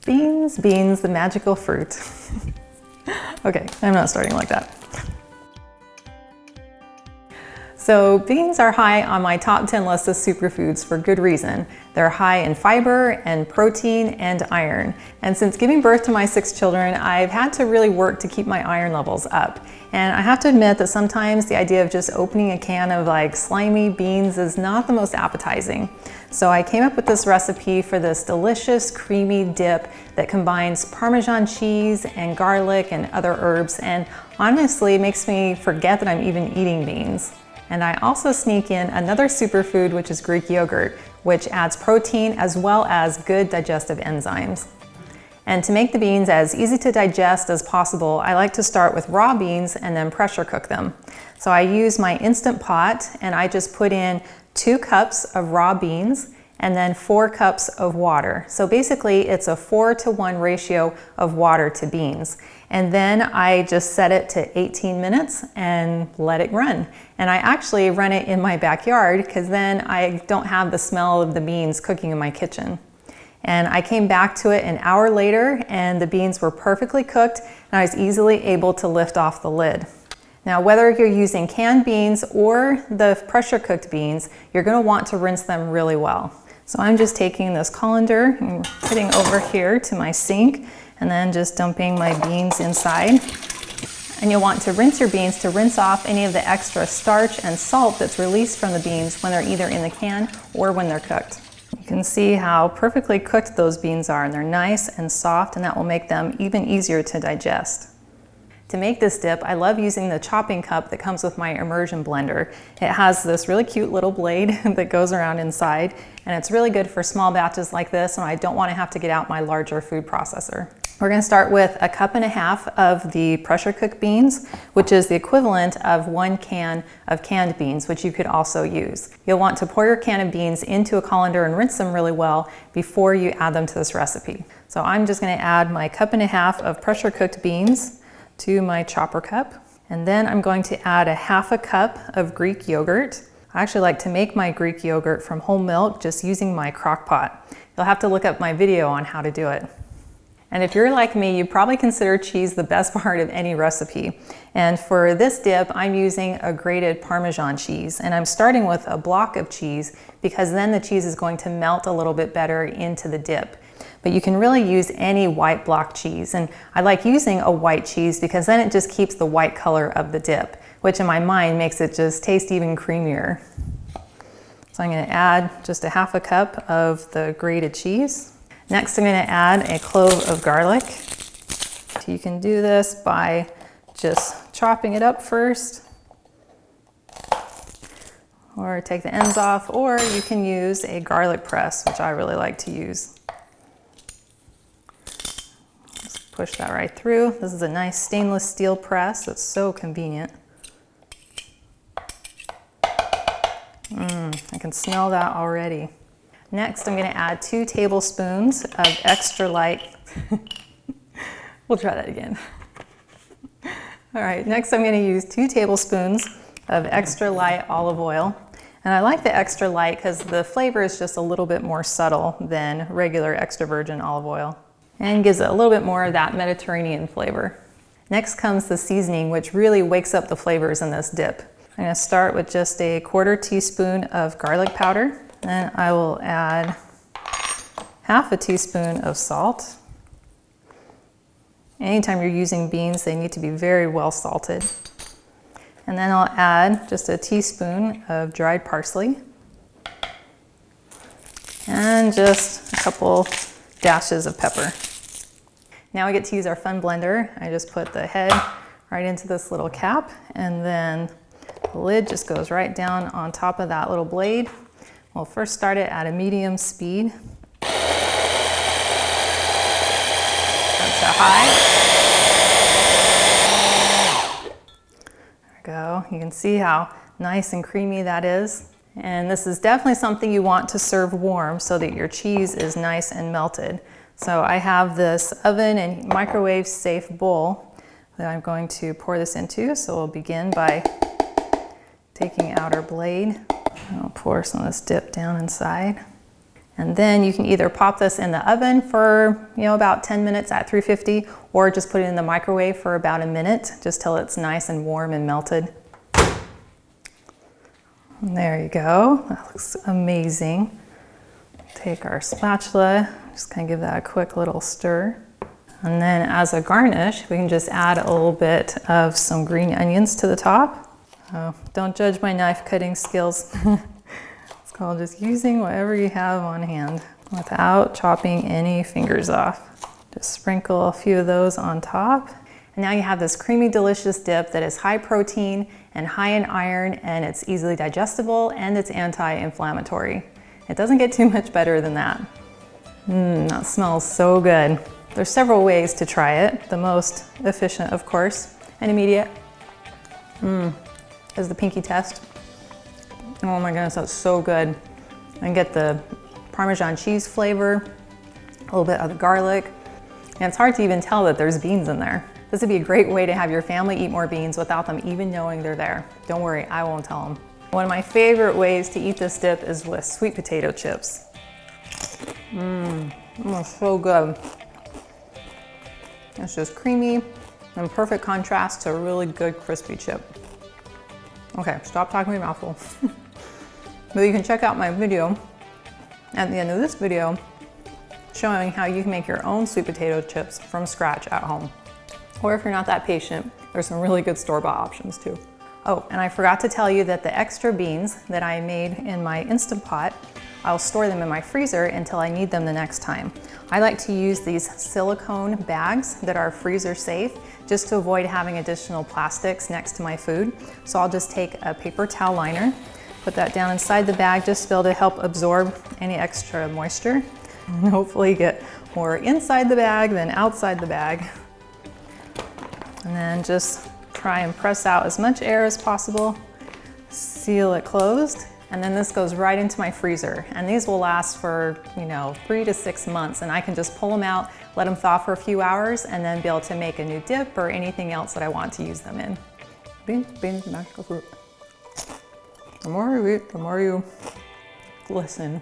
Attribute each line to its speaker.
Speaker 1: Beans, beans, the magical fruit. Okay, I'm not starting like that. So beans are high on my top 10 list of superfoods for good reason. They're high in fiber and protein and iron. And since giving birth to my 6 children, I've had to really work to keep my iron levels up. And I have to admit that sometimes the idea of just opening a can of like slimy beans is not the most appetizing. So I came up with this recipe for this delicious creamy dip that combines Parmesan cheese and garlic and other herbs, and honestly makes me forget that I'm even eating beans. And I also sneak in another superfood, which is Greek yogurt, which adds protein as well as good digestive enzymes. And to make the beans as easy to digest as possible, I like to start with raw beans and then pressure cook them. So I use my Instant Pot and I just put in 2 cups of raw beans and then 4 cups of water. So basically it's a 4-to-1 ratio of water to beans. And then I just set it to 18 minutes and let it run. And I actually run it in my backyard because then I don't have the smell of the beans cooking in my kitchen. And I came back to it an hour later and the beans were perfectly cooked and I was easily able to lift off the lid. Now, whether you're using canned beans or the pressure cooked beans, you're going to want to rinse them really well. So I'm just taking this colander and putting over here to my sink and then just dumping my beans inside. And you'll want to rinse your beans to rinse off any of the extra starch and salt that's released from the beans when they're either in the can or when they're cooked. You can see how perfectly cooked those beans are, and they're nice and soft, and that will make them even easier to digest. To make this dip, I love using the chopping cup that comes with my immersion blender. It has this really cute little blade that goes around inside, and it's really good for small batches like this when I don't want to have to get out my larger food processor. We're going to start with 1.5 cups of the pressure cooked beans, which is the equivalent of 1 can of canned beans, which you could also use. You'll want to pour your can of beans into a colander and rinse them really well before you add them to this recipe. So I'm just going to add my 1.5 cups of pressure cooked beans to my chopper cup. And then I'm going to add 1/2 cup of Greek yogurt. I actually like to make my Greek yogurt from whole milk just using my crock pot. You'll have to look up my video on how to do it. And if you're like me, you probably consider cheese the best part of any recipe. And for this dip, I'm using a grated Parmesan cheese. And I'm starting with a block of cheese because then the cheese is going to melt a little bit better into the dip. But you can really use any white block cheese. And I like using a white cheese because then it just keeps the white color of the dip, which in my mind makes it just taste even creamier. So I'm going to add just 1/2 cup of the grated cheese. Next, I'm going to add a clove of garlic. You can do this by just chopping it up first, or take the ends off, or you can use a garlic press, which I really like to use. Just push that right through. This is a nice stainless steel press that's so convenient. I can smell that already. Next, I'm going to add 2 tablespoons of extra light. We'll try that again. All right, next I'm going to use 2 tablespoons of extra light olive oil. And I like the extra light because the flavor is just a little bit more subtle than regular extra virgin olive oil and gives it a little bit more of that Mediterranean flavor. Next comes the seasoning, which really wakes up the flavors in this dip. I'm going to start with just a 1/4 teaspoon of garlic powder. Then I will add 1/2 teaspoon of salt. Anytime you're using beans, they need to be very well salted. And then I'll add just a teaspoon of dried parsley and just a couple dashes of pepper. Now we get to use our fun blender. I just put the head right into this little cap, and then the lid just goes right down on top of that little blade. We'll first start it at a medium speed. Up to high. There we go. You can see how nice and creamy that is. And this is definitely something you want to serve warm so that your cheese is nice and melted. So I have this oven and microwave safe bowl that I'm going to pour this into. So we'll begin by taking out our blade. I'll pour some of this dip down inside. And then you can either pop this in the oven for, about 10 minutes at 350, or just put it in the microwave for about a minute, just till it's nice and warm and melted. And there you go, that looks amazing. Take our spatula, just kind of give that a quick little stir. And then as a garnish, we can just add a little bit of some green onions to the top. Oh, don't judge my knife cutting skills. It's called just using whatever you have on hand without chopping any fingers off. Just sprinkle a few of those on top. And now you have this creamy, delicious dip that is high protein and high in iron, and it's easily digestible and it's anti-inflammatory. It doesn't get too much better than that. That smells so good. There's several ways to try it. The most efficient, of course, and immediate, is the pinky test. Oh my goodness, that's so good. And get the Parmesan cheese flavor, a little bit of the garlic. And it's hard to even tell that there's beans in there. This would be a great way to have your family eat more beans without them even knowing they're there. Don't worry, I won't tell them. One of my favorite ways to eat this dip is with sweet potato chips. So good. It's just creamy and perfect contrast to a really good crispy chip. Okay, stop talking my mouth full. But you can check out my video at the end of this video showing how you can make your own sweet potato chips from scratch at home. Or if you're not that patient, there's some really good store-bought options too. Oh, and I forgot to tell you that the extra beans that I made in my Instant Pot, I'll store them in my freezer until I need them the next time. I like to use these silicone bags that are freezer safe just to avoid having additional plastics next to my food. So I'll just take a paper towel liner, put that down inside the bag just to be able to help absorb any extra moisture, and hopefully get more inside the bag than outside the bag. And then just try and press out as much air as possible, seal it closed, and then this goes right into my freezer. And these will last for, 3 to 6 months, and I can just pull them out, let them thaw for a few hours, and then be able to make a new dip or anything else that I want to use them in. Beans, magical fruit. The more you eat, the more you glisten.